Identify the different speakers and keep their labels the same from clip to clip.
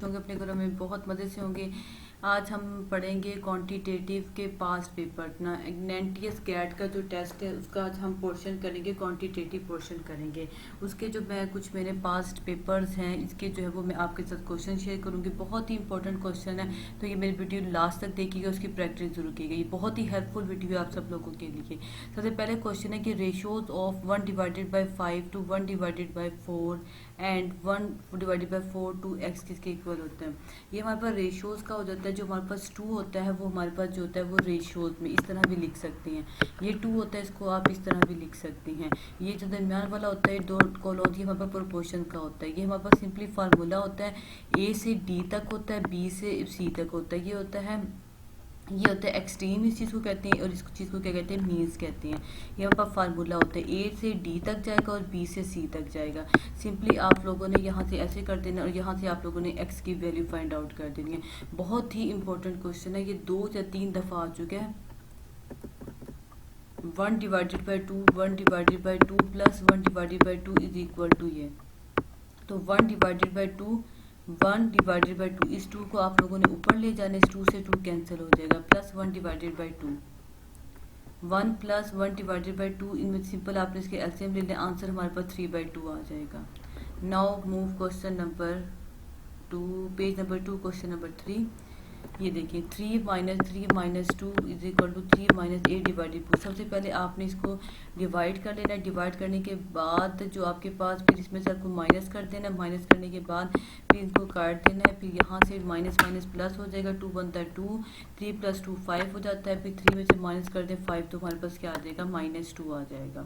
Speaker 1: होंगे अपने घरों में, बहुत मज़े से होंगे। आज हम पढ़ेंगे क्वांटिटेटिव के पास्ट पेपर ना, एनटीएस कैट का जो टेस्ट है उसका आज हम पोर्शन करेंगे, क्वांटिटेटिव पोर्शन करेंगे। उसके जो कुछ मेरे पास्ट पेपर्स हैं इसके जो है वो मैं आपके साथ क्वेश्चन शेयर करूँगी। बहुत ही इंपॉर्टेंट क्वेश्चन है, तो ये मेरी वीडियो लास्ट तक देखिएगा, उसकी प्रैक्टिस जरूर कीजिएगा। ये बहुत ही हेल्पफुल वीडियो है आप सब लोगों के लिए। सबसे पहले क्वेश्चन है कि ratios of 1/5 to 1/4 and 1/4 to x किसके इक्वल होते हैं। ये हमारे पास रेशियोज का हो जाता है। जो हमारे पास 2 होता है वो हमारे पास जो होता है वो रेशियोज में इस तरह भी लिख सकते हैं। ये 2 होता है, इसको आप इस तरह भी लिख सकती हैं। ये जो दरमियान वाला होता है 2 कॉलम, ये हमारे पास प्रोपोर्शन का होता है। ये हमारे पास सिंपली फार्मूला होता है, ए से डी तक होता है, बी से सी तक होता है। ये होता है एक्सट्रीम, इस चीज़ को कहते हैं, और इस चीज़ को क्या कहते हैं, मीन्स कहते हैं। ये हमारे पास फार्मूला होता है, ए से डी तक जाएगा और बी से सी तक जाएगा। सिंपली आप लोगों ने यहाँ से ऐसे कर देना और यहाँ से आप लोगों ने एक्स की वैल्यू फाइंड आउट कर देनी है। बहुत ही इंपॉर्टेंट क्वेश्चन है, ये 2 या 3 दफ़ा आ चुका है। 1/2 1/2 प्लस 1/2 इज इक्वल टू ये, तो 1/2 1/2, इस 2 को आप लोगों ने ऊपर ले जाना, इस 2 से 2 कैंसिल हो जाएगा, प्लस 1/2 1 प्लस 1/2, इनमें सिंपल आपने इसके एलसीएम ले लें, आंसर हमारे पास 3/2 आ जाएगा। Now move question number 2, page number 2, question number 3। ये देखिए 3 - 2 इज इक्वल टू 3 - 8/2। सबसे पहले आपने इसको डिवाइड कर लेना। डिवाइड करने के बाद जो आपके पास, फिर इसमें से आपको माइनस कर देना। माइनस करने के बाद फिर इनको काट देना है। फिर यहाँ से माइनस माइनस प्लस हो जाएगा, 2 बनता है 2, 3 + 2 5 हो जाता है। फिर 3 में से माइनस कर दें 5, तो हमारे पास क्या आ जाएगा, -2 आ जाएगा।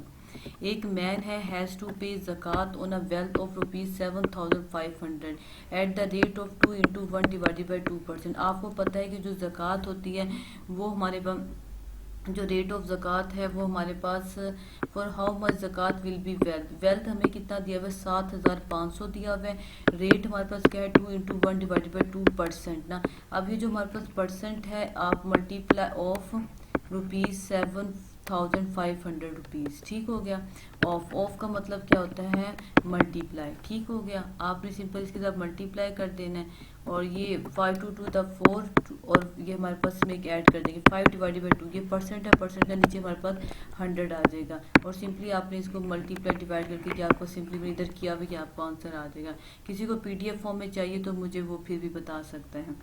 Speaker 1: एक मैन है has to pay zakat on a wealth of ₹7,500 at the rate of 2 × 1/2%। आपको पता है कि जो ज़कात होती है वो हमारे पास, जो रेट ऑफ ज़कात है वो हमारे पास, for how much zakat will be wealth हमें कितना दिया हुआ है, 7,500 दिया हुआ है। रेट हमारे पास क्या है, 2 × 1/2% ना। अब ये जो हमारे पास परसेंट है, आप मल्टीप्लाई ऑफ ₹7,500, ठीक हो गया। ऑफ का मतलब क्या होता है, मल्टीप्लाई, ठीक हो गया। आपने सिंपल इसके साथ मल्टीप्लाई कर देना है, और ये 5 × 2 = 4, और ये हमारे पास इसमें एक ऐड कर देंगे 5/2। ये परसेंट है, परसेंट का नीचे हमारे पास 100 आ जाएगा, और सिंपली आपने इसको मल्टीप्लाई डिवाइड करके कि आपको सिंपली मैंने इधर किया हुआ कि आपको आंसर आ जाएगा। किसी को पीडीएफ फॉर्म में चाहिए तो मुझे वो फिर भी बता सकते हैं।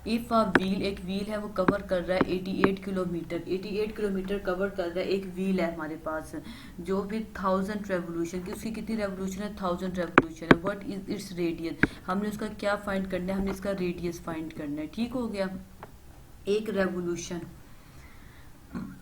Speaker 1: इफ़ अ व्हील, एक व्हील है वो कवर कर रहा है 88 किलोमीटर, 88 किलोमीटर कवर कर रहा है। एक व्हील है हमारे पास जो भी 1000 रेवोल्यूशन की, उसकी कितनी रेवोल्यूशन है, 1000 रेवोल्यूशन है। व्हाट इज इट्स रेडियस, हमने उसका क्या फाइंड करना है, हमने इसका रेडियस फाइंड करना है, ठीक हो गया। एक रेवोल्यूशन,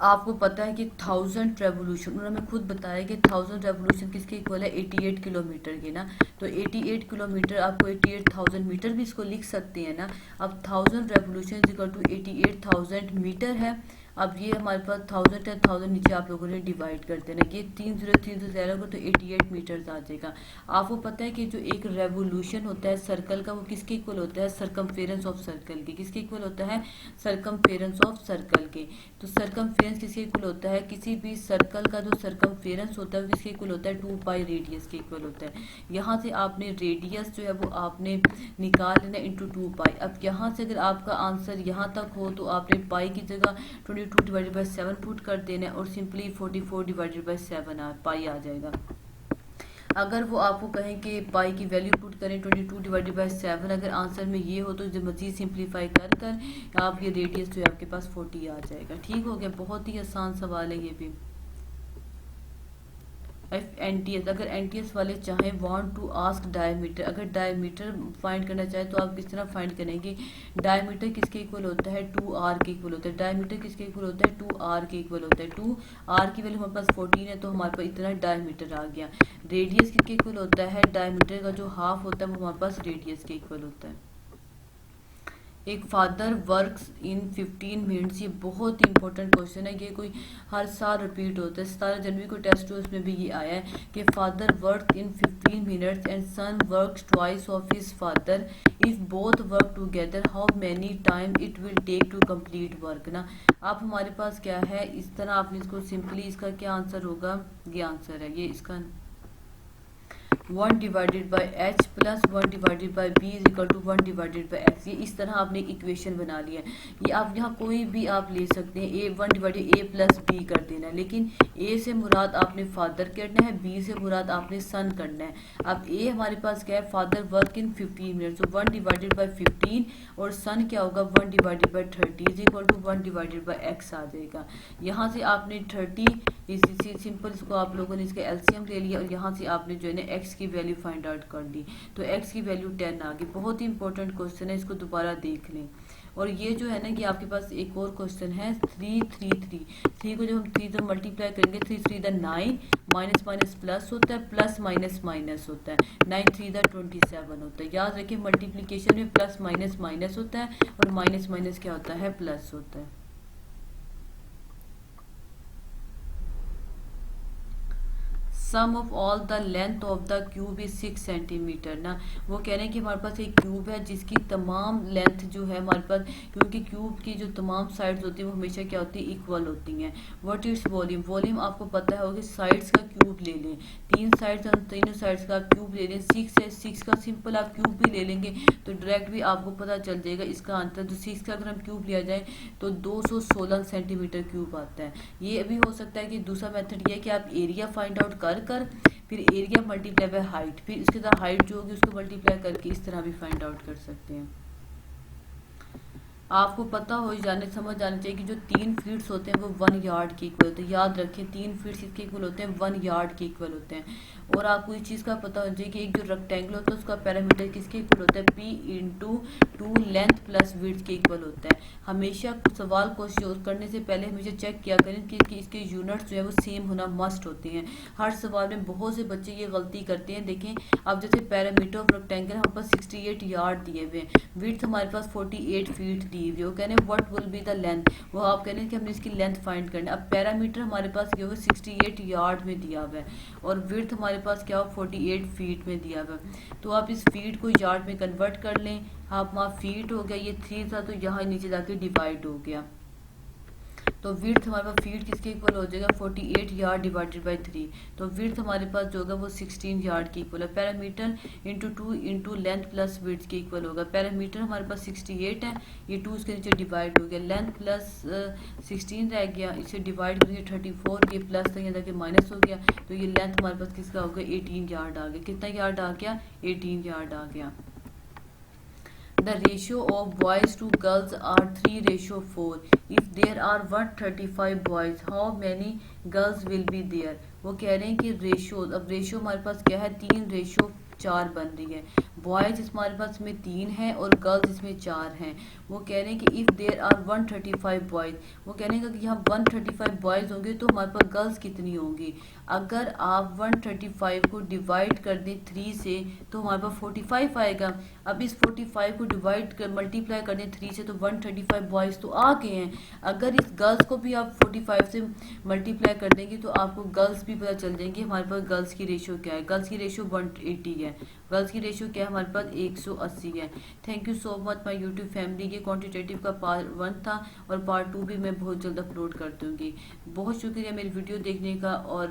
Speaker 1: आपको पता है कि 1000 रेवोल्यूशन, उन्होंने हमें खुद बताया कि 1000 रेवोल्यूशन किसके इक्वल है, 88 किलोमीटर की ना। तो 88 किलोमीटर, आपको 88,000 मीटर भी इसको लिख सकते हैं ना। अब 1000 रेवोल्यूशन इक्वल टू 88,000 मीटर है। अब ये हमारे पास 1000 है, 1000 नीचे आप लोगों ने डिवाइड कर देना, ये 3 से ज़्यादा तो 88 मीटर्स आ जाएगा। आपको पता है कि जो एक रेवोल्यूशन होता है सर्कल का, वो किसके इक्वल होता है, सरकमफेरेंस ऑफ सर्कल के। किसके इक्वल होता है, सरकमफेरेंस ऑफ सर्कल के। तो सरकमफेरेंस किसके इक्वल होता है, किसी भी सर्कल का जो सरकमफेरेंस होता है किसके इक्वल होता है, 2 पाई रेडियस के इक्वल होता है। यहाँ से आपने रेडियस जो है वो आपने निकाल लेना इंटू 2 पाई। अब यहाँ से अगर आपका आंसर यहाँ तक हो तो आपने पाई की जगह 22/7 पुट कर देना है, और सिंपली 44/7 पाई आ जाएगा। अगर वो आपको कहें कि पाई की वैल्यू पुट करें 22/7, अगर आंसर में ये हो तो जो मजीद सिंप्लीफाई कर कर आप ये रेडियस जो है आपके पास 40 आ जाएगा, ठीक हो गया। बहुत ही आसान सवाल है ये भी। इफ एनटीएस, अगर एनटीएस वाले चाहें वांट टू आस्क डायमीटर, अगर डायमीटर फाइंड करना चाहे तो आप किस तरह फाइंड करेंगे। डायमीटर किसके इक्वल होता है, 2r के इक्वल होता है। डायमीटर किसके इक्वल होता है, 2r के इक्वल होता है। 2r की वैल्यू हमारे पास 14 है, तो हमारे पास इतना डायमीटर आ गया। रेडियस किसके इक्वल होता है, डायमीटर का जो हाफ होता है वो हमारे पास रेडियस के इक्वल होता है। एक फादर वर्क्स इन 15 मिनट्स, ये बहुत ही इंपॉर्टेंट क्वेश्चन है, ये कोई हर साल रिपीट होता है। 17 जनवरी को टेस्ट हुआ, उसमें भी ये आया है कि father work in 15 minutes and son works twice of his father, if both work together how many time it will take to complete work ना। अब हमारे पास क्या है, इस तरह आपने इसको सिंपली, इसका क्या आंसर होगा, ये आंसर है ये इसका। 1 divided by h plus 1 divided by b is equal to 1 divided by x. ये इस तरह आपने एक इक्वेशन बना लिया है। ये आप यहाँ कोई भी आप ले सकते हैं, ए 1 डिवाइडेड ए प्लस बी कर देना है, लेकिन ए से मुराद आपने फादर करना है, बी से मुराद आपने सन करना है। अब ए हमारे पास क्या है, फादर वर्क इन 15 मिनट्स, तो 1 डिवाइडेड बाई 15 और सन क्या होगा 1 divided by 30 is equal to 1 divided by x आ जाएगा। यहाँ से आपने 30 इसी सिंपल इसको आप लोगों ने इसका एलसीएम ले लिया और यहाँ से आपने जो है ना एक्स की वैल्यू फाइंड आउट कर दी, तो एक्स की वैल्यू 10 आ गई। बहुत ही इंपॉर्टेंट क्वेश्चन है, इसको दोबारा देख लें। और ये जो है ना कि आपके पास एक और क्वेश्चन है 3 3 3 3 को जब हम 3 से मल्टीप्लाई करेंगे 3 3 द 9 माइनस माइनस प्लस होता है, प्लस माइनस माइनस होता है, 9 3 द 27 होता है। याद रखिए मल्टीप्लीकेशन में प्लस माइनस माइनस होता है और माइनस माइनस क्या होता है, प्लस होता है। Sum of all the length of the cube is 6 centimetre ना। वो कह रहे हैं कि हमारे पास एक क्यूब है जिसकी तमाम लेंथ जो है हमारे पास, क्योंकि क्यूब की जो तमाम साइड्स होती है वो हमेशा क्या होती है, इक्वल होती हैं। व्हाट इट्स वॉल्यूम, वॉल्यूम आपको पता होगा, साइड्स का क्यूब ले लें, तीन साइड्स हम तीनों साइड्स का क्यूब ले लें। 6 है, 6 का सिंपल आप क्यूब भी ले लेंगे तो डायरेक्ट भी आपको पता चल जाएगा इसका आंसर। तो 6 का अगर हम क्यूब लिया जाए तो 216 सेंटीमीटर क्यूब आता है। ये भी हो सकता है कि दूसरा मेथड ये है कि आप एरिया फाइंड आउट कर फिर एरिया मल्टीप्लाई बाय हाइट, फिर इसके साथ हाइट जो होगी उसको मल्टीप्लाई करके इस तरह भी फाइंड आउट कर सकते हैं। आपको पता हो जाने समझ जाना चाहिए कि जो 3 फीट्स होते हैं वो 1 यार्ड के इक्वल होते हैं। याद रखें 3 फीट्स इसके इक्वल होते हैं, 1 यार्ड के इक्वल होते हैं। और आपको इस चीज़ का पता होना चाहिए कि एक जो रेक्टेंगल होता है उसका पैरामीटर किसके इक्वल होता है, P into 2 length plus width के इक्वल होता है। हमेशा सवाल क्वेश्चन करने से पहले हमेशा चेक किया करें कि इसके यूनिट्स जो है वो सेम होना मस्ट होते हैं। हर सवाल में बहुत से बच्चे ये गलती करते हैं। देखें अब जैसे पैरामीटर ऑफ रेक्टेंगल हमारे पास 68 यार्ड दिए हुए हैं, विड्थ हमारे पास 48 फीट दी हुई है। वो कहने what will be the length, वो आप कह रहे हैं कि हमने इसकी लेंथ फाइंड करनी है। अब पैरामीटर हमारे पास क्या होगा 68 यार्ड में दिया हुआ है और विड्थ हमारे पास क्या हो 48 फीट में दिया हुआ है। तो आप इस फीट को यार्ड में कन्वर्ट कर लें। आप वहाँ फीट हो गया, ये 3 था तो यहाँ नीचे जाके डिवाइड हो गया, तो विड्थ हमारे पास फीट किसके इक्वल हो जाएगा 48 यार्ड डिवाइडेड बाई 3। तो विड्थ हमारे पास जो होगा वो 16 यार्ड के इक्वल है। Parameter into 2 into length plus width के इक्वल होगा। पैरामीटर हमारे पास 68 है, ये 2 इसके नीचे डिवाइड हो गया, लेंथ प्लस 16 रह गया, इसे डिवाइड करेंगे 34, ये प्लस था यहाँ जाके माइनस हो गया, तो ये लेंथ हमारे पास किसका हो गया 18 यार्ड आ गया। कितना यार्ड आ गया 18 यार्ड आ गया। The ratio of boys to girls are 3:4. If there are 135 boys, how many girls will be there? वो कह रहे हैं कि रेशियो, अब रेशियो हमारे पास क्या है 3:4 बन रही है। बॉयज हमारे पास इसमें 3 है और गर्ल्स इसमें 4 हैं। वो कह रहे हैं कि इफ़ देर आर 135 बॉयज, वो कहने का कि यहाँ 135 बॉयज होंगे तो हमारे पास गर्ल्स कितनी होंगी। अगर आप 135 को डिवाइड कर दें 3 से तो हमारे पास 45 आएगा। अब इस 45 को डिवाइड कर मल्टीप्लाई कर दें 3 से तो 135 बॉयज तो आ गए हैं। अगर इस गर्ल्स को भी आप 45 से मल्टीप्लाई कर देंगे तो आपको गर्ल्स भी पता चल जाएंगे। हमारे पास गर्ल्स की रेशियो क्या है, गर्ल्स की रेशियो 180 है, गर्ल्स की रेशियो क्या है हमारे पास 180 है। Thank you so much my YouTube family. ये क्वांटिटेटिव का पार्ट 1 था और पार्ट 2 भी मैं बहुत जल्द अपलोड कर दूंगी। बहुत शुक्रिया मेरी वीडियो देखने का, और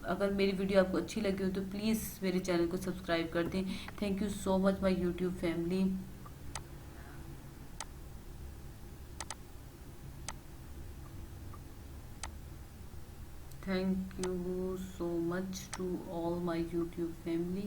Speaker 1: अगर मेरी वीडियो आपको अच्छी लगी हो तो प्लीज़ मेरे चैनल को सब्सक्राइब कर दें। Thank you so much my YouTube family. Thank you so much to all my YouTube family.